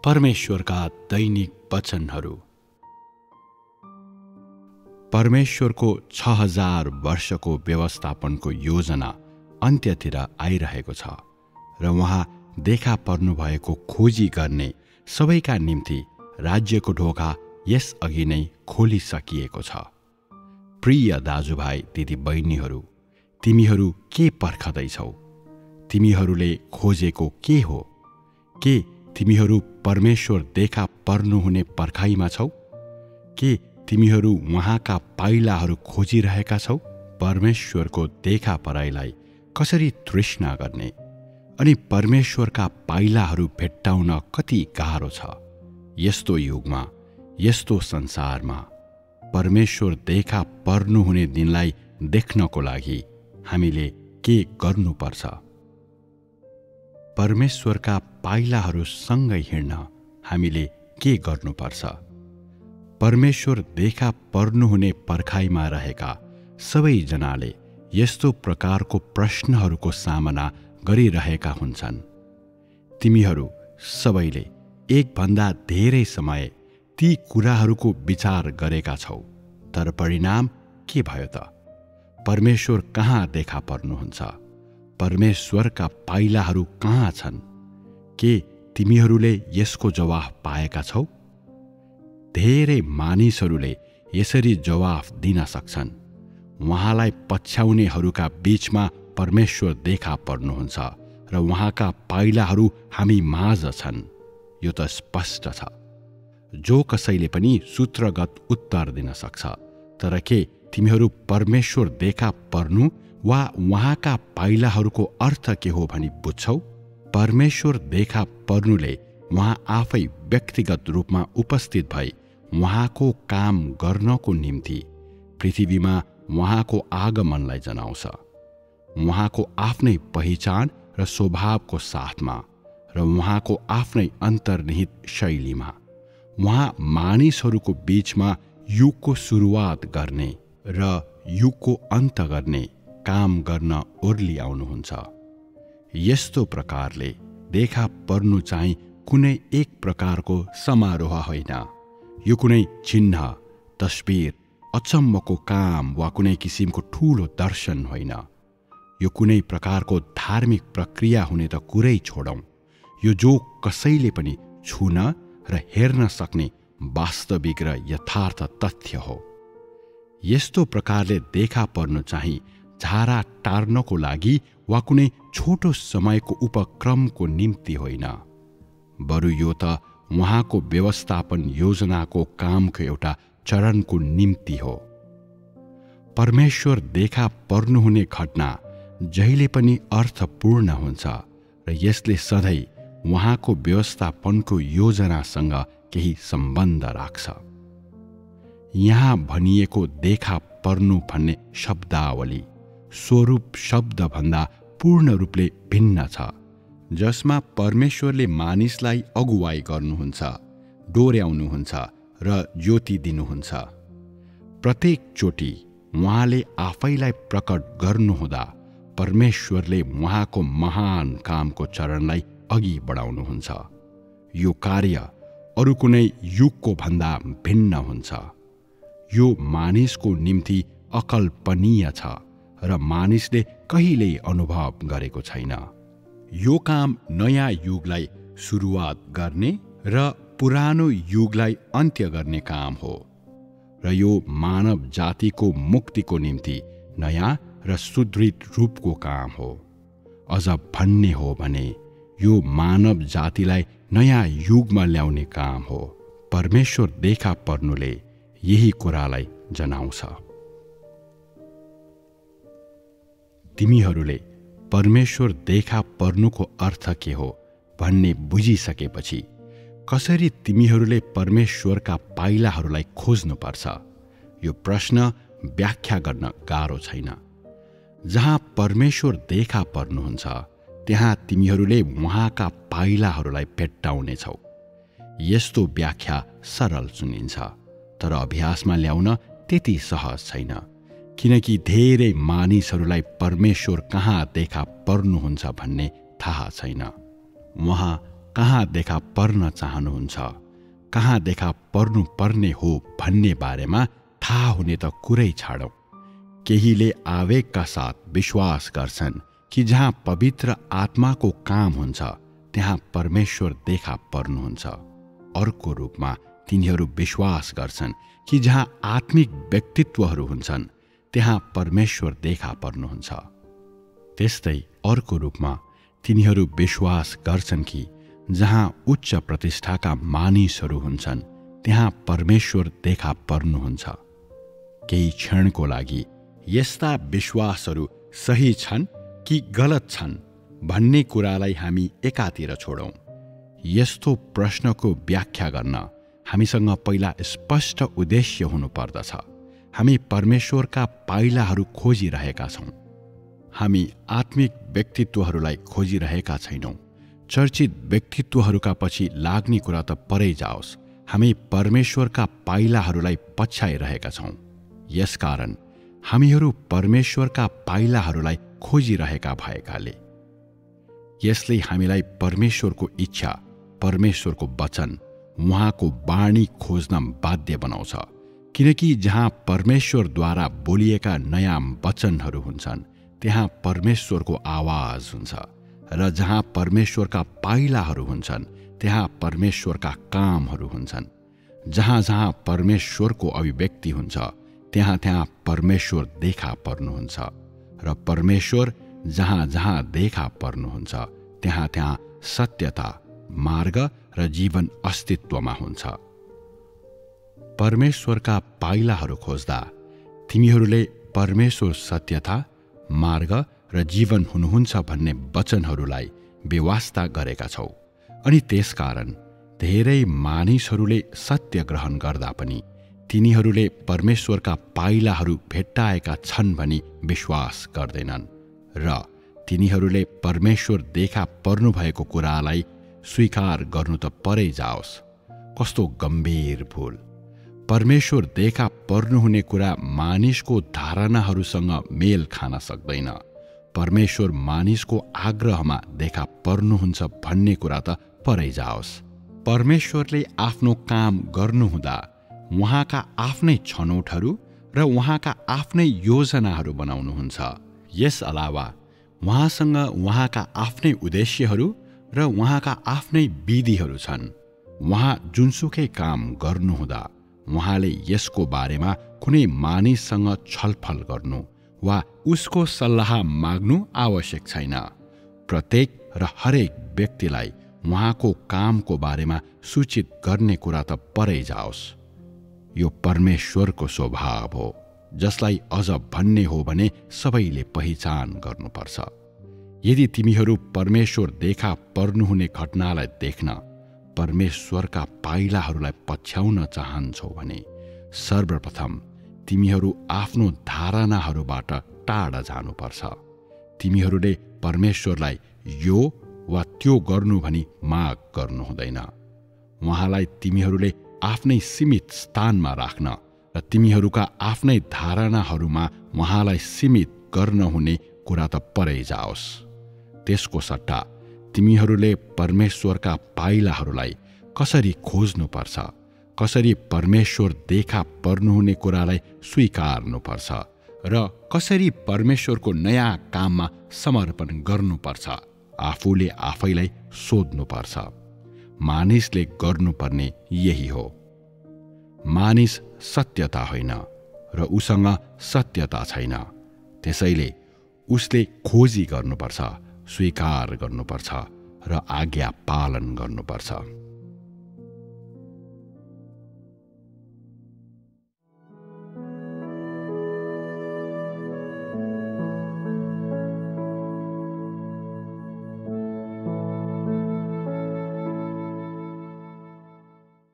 परमेश्वरका दैनिक वचनहरू। परमेश्वरको 6000 वर्षको व्यवस्थापनको योजना अन्त्यतिर आइरहेको छ र उहाँ देखा पर्नुभएको खोजी गर्ने सबैका निम्ति राज्यको ढोका यसअघि नै खोलिसकिएको छ। प्रिय दाजुभाइ दिदीबहिनीहरू, तिमीहरू के पर्खदैछौ? तिमीहरूले खोजेको के हो? के तिमीहरू परमेश्वर देखा पर्नुहुने पर्खाइमा छौ? के तिमीहरू उहाँका पाइलाहरू खोजिरहेका छौ? परमेश्वरको देखा पराइलाई कसरी तृष्णा गर्ने अनि परमेश्वरका पाइलाहरू भेट्टाउन कति गाह्रो छ। यस्तो युगमा, यस्तो संसारमा परमेश्वर देखा पर्नुहुने दिनलाई देख्नको लागि हामीले के गर्नुपर्छ? परमेश्वरका पाइलाहरू सँगै हिँड्न हामीले के गर्नुपर्छ? परमेश्वर देखा पर्नुहुने पर्खाइमा रहेका सबैजनाले यस्तो प्रकारको प्रश्नहरूको सामना गरिरहेका हुन्छन्। तिमीहरू सबैले एकभन्दा धेरै समय ती कुराहरूको विचार गरेका छौ, तर परिणाम के भयो त? परमेश्वर कहाँ देखा पर्नुहुन्छ? परमेश्वरका पाइलाहरू कहाँ छन्? के तिमीहरूले यसको जवाफ पाएका छौ? धेरै मानिसहरूले यसरी जवाफ दिन सक्छन्। उहाँलाई पछ्याउनेहरूका बीचमा परमेश्वर देखा पर्नुहुन्छ र उहाँका पाइलाहरू हामी माझ छन्। यो त स्पष्ट छ। जो कसैले पनि सूत्रगत उत्तर दिन सक्छ। तर के तिमीहरू परमेश्वर देखा पर्नु वा उहाँका पाइलाहरूको अर्थ के हो भनी बुझ्छौ? परमेश्वर देखा पर्नुले उहाँ आफै व्यक्तिगत रूपमा उपस्थित भई उहाँको काम गर्नको निम्ति पृथ्वीमा उहाँको आगमनलाई जनाउँछ। उहाँको आफ्नै पहिचान र स्वभावको साथमा र उहाँको आफ्नै अन्तर्निहित शैलीमा उहाँ मानिसहरूको बीचमा युगको सुरुवात गर्ने र युगको अन्त गर्ने काम गर्न ओर्ली आउनुहुन्छ। यस्तो प्रकारले देखा पर्नु चाहिँ कुनै एक प्रकारको समारोह होइन। यो कुनै चिन्ह, तस्बिर, अचम्मको काम वा कुनै किसिमको ठूलो दर्शन होइन। यो कुनै प्रकारको धार्मिक प्रक्रिया हुने त कुरै छोडौं। यो जो कसैले पनि छुन र हेर्न सक्ने वास्तविक र यथार्थ तथ्य हो। यस्तो प्रकारले देखा पर्नु चाहिँ झारा टार्नको लागि वा कुनै छोटो समयको उपक्रमको निम्ति होइन, बरु यो त उहाँको व्यवस्थापन योजनाको कामको एउटा चरणको निम्ति हो। परमेश्वर देखा पर्नुहुने घटना जहिले पनि अर्थपूर्ण हुन्छ र यसले सधैँ उहाँको व्यवस्थापनको योजनासँग केही सम्बन्ध राख्छ। यहाँ भनिएको देखा पर्नु भन्ने शब्दावली स्वरूप शब्दभन्दा पूर्ण रूपले भिन्न छ, जसमा परमेश्वरले मानिसलाई अगुवाई गर्नुहुन्छ, डोर्याउनुहुन्छ र ज्योति दिनुहुन्छ। प्रत्येक चोटि उहाँले आफैलाई प्रकट गर्नुहुँदा परमेश्वरले उहाँको महान कामको चरणलाई अघि बढाउनुहुन्छ। यो कार्य अरू कुनै युगको भन्दा भिन्न हुन्छ। यो मानिसको निम्ति अकल्पनीय छ र मानिसले कहिल्यै अनुभव गरेको छैन। यो काम नयाँ युगलाई सुरुवात गर्ने र पुरानो युगलाई अन्त्य गर्ने काम हो र यो मानव जातिको मुक्तिको निम्ति नयाँ र सुदृढ रूपको काम हो। अझ भन्ने हो भने यो मानव जातिलाई नयाँ युगमा ल्याउने काम हो। परमेश्वर देखा पर्नुले यही कुरालाई जनाउँछ। तिमीहरूले परमेश्वर देखा पर्नुको अर्थ के हो भन्ने बुझिसकेपछि कसरी तिमीहरूले परमेश्वरका पाइलाहरूलाई खोज्नुपर्छ? यो प्रश्न व्याख्या गर्न गाह्रो छैन। जहाँ परमेश्वर देखा पर्नुहुन्छ त्यहाँ तिमीहरूले उहाँका पाइलाहरूलाई भेट्टाउनेछौ। यस्तो व्याख्या सरल सुनिन्छ, तर अभ्यासमा ल्याउन त्यति सहज छैन, किनकि धेरै मानिसहरूलाई परमेश्वर कहाँ देखा पर्नुहुन्छ भन्ने थाहा छैन। उहाँ कहाँ देखा पर्न चाहनुहुन्छ, कहाँ देखा पर्नुपर्ने हो भन्ने बारेमा थाहा हुने त कुरै छाडौँ। केहीले आवेगका साथ विश्वास गर्छन् कि जहाँ पवित्र आत्माको काम हुन्छ त्यहाँ परमेश्वर देखा पर्नुहुन्छ। अर्को रूपमा तिनीहरू विश्वास गर्छन् कि जहाँ आत्मिक व्यक्तित्वहरू हुन्छन् त्यहाँ परमेश्वर देखा पर्नुहुन्छ। त्यस्तै अर्को रूपमा तिनीहरू विश्वास गर्छन् कि जहाँ उच्च प्रतिष्ठाका मानिसहरू हुन्छन् त्यहाँ परमेश्वर देखा पर्नुहुन्छ। केही क्षणको लागि यस्ता विश्वासहरू सही छन् कि गलत छन् भन्ने कुरालाई हामी एकातिर छोडौँ। यस्तो प्रश्नको व्याख्या गर्न हामीसँग पहिला स्पष्ट उद्देश्य हुनुपर्दछ। हामी परमेश्वरका पाइलाहरू खोजिरहेका छौँ। हामी आत्मिक व्यक्तित्वहरूलाई खोजिरहेका छैनौँ। चर्चित व्यक्तित्वहरूका पछि लाग्ने कुरा त परै जाओस्, हामी परमेश्वरका पाइलाहरूलाई पछ्याइरहेका छौँ। यसकारण हामीहरू परमेश्वरका पाइलाहरूलाई खोजिरहेका भएकाले यसले हामीलाई परमेश्वरको इच्छा, परमेश्वरको वचन, उहाँको वाणी खोज्न बाध्य बनाउँछ। किनकि जहाँ परमेश्वरद्वारा बोलिएका नयाँ वचनहरू हुन्छन् त्यहाँ परमेश्वरको आवाज हुन्छ, र जहाँ परमेश्वरका पाइलाहरू हुन्छन् त्यहाँ परमेश्वरका कामहरू हुन्छन्। जहाँ जहाँ परमेश्वरको अभिव्यक्ति हुन्छ त्यहाँ त्यहाँ परमेश्वर देखा पर्नुहुन्छ, र परमेश्वर जहाँ जहाँ देखा पर्नुहुन्छ त्यहाँ त्यहाँ सत्यता, मार्ग र जीवन अस्तित्वमा हुन्छ। परमेश्वरका पाइलाहरू खोज्दा तिमीहरूले परमेश्वर सत्यता, मार्ग र जीवन हुनुहुन्छ भन्ने वचनहरूलाई बेवास्ता गरेका छौ। अनि त्यसकारण धेरै मानिसहरूले सत्य ग्रहण गर्दा पनि तिनीहरूले परमेश्वरका पाइलाहरू भेट्टाएका छन् भनी विश्वास गर्दैनन्, र तिनीहरूले परमेश्वर देखा पर्नुभएको कुरालाई स्वीकार गर्नु त परै जाओस्। कस्तो गम्भीर भूल! परमेश्वर देखा पर्नुहुने कुरा मानिसको धारणाहरूसँग मेल खान सक्दैन। परमेश्वर मानिसको आग्रहमा देखा पर्नुहुन्छ भन्ने कुरा त परै जाओस्। परमेश्वरले आफ्नो काम गर्नुहुँदा उहाँका आफ्नै छनौटहरू र उहाँका आफ्नै योजनाहरू बनाउनुहुन्छ। यस अलावा उहाँसँग उहाँका आफ्नै उद्देश्यहरू र उहाँका आफ्नै विधिहरू छन्। उहाँ जुनसुकै काम गर्नुहुँदा उहाँले यसको बारेमा कुनै मानिससँग छलफल गर्नु वा उसको सल्लाह माग्नु आवश्यक छैन। प्रत्येक र हरेक व्यक्तिलाई उहाँको कामको बारेमा सूचित गर्ने कुरा त परै जाओस्। यो परमेश्वरको स्वभाव हो, जसलाई अझ भन्ने हो भने सबैले पहिचान गर्नुपर्छ। यदि तिमीहरू परमेश्वर देखा पर्नुहुने घटनालाई देख्न परमेश्वरका पाइलाहरूलाई पछ्याउन चाहन्छौ भने सर्वप्रथम तिमीहरू आफ्नो धारणाहरूबाट टाढा जानुपर्छ। तिमीहरूले परमेश्वरलाई यो वा त्यो गर्नु भनी माग गर्नु हुँदैन। उहाँलाई तिमीहरूले आफ्नै सीमित स्थानमा राख्न र तिमीहरूका आफ्नै धारणाहरूमा उहाँलाई सीमित गर्न हुने कुरा त परै जाओस्। त्यसको सट्टा तिमीहरूले परमेश्वरका पाइलाहरूलाई कसरी खोज्नुपर्छ, कसरी परमेश्वर देखा पर्नुहुने कुरालाई स्वीकार्नुपर्छ र कसरी परमेश्वरको नयाँ काममा समर्पण गर्नुपर्छ आफूले आफैलाई सोध्नुपर्छ। मानिसले गर्नुपर्ने यही हो। मानिस सत्यता होइन र उसँग सत्यता छैन, त्यसैले उसले खोजी गर्नुपर्छ, स्वीकार गर्नुपर्छ र आज्ञा पालन गर्नुपर्छ।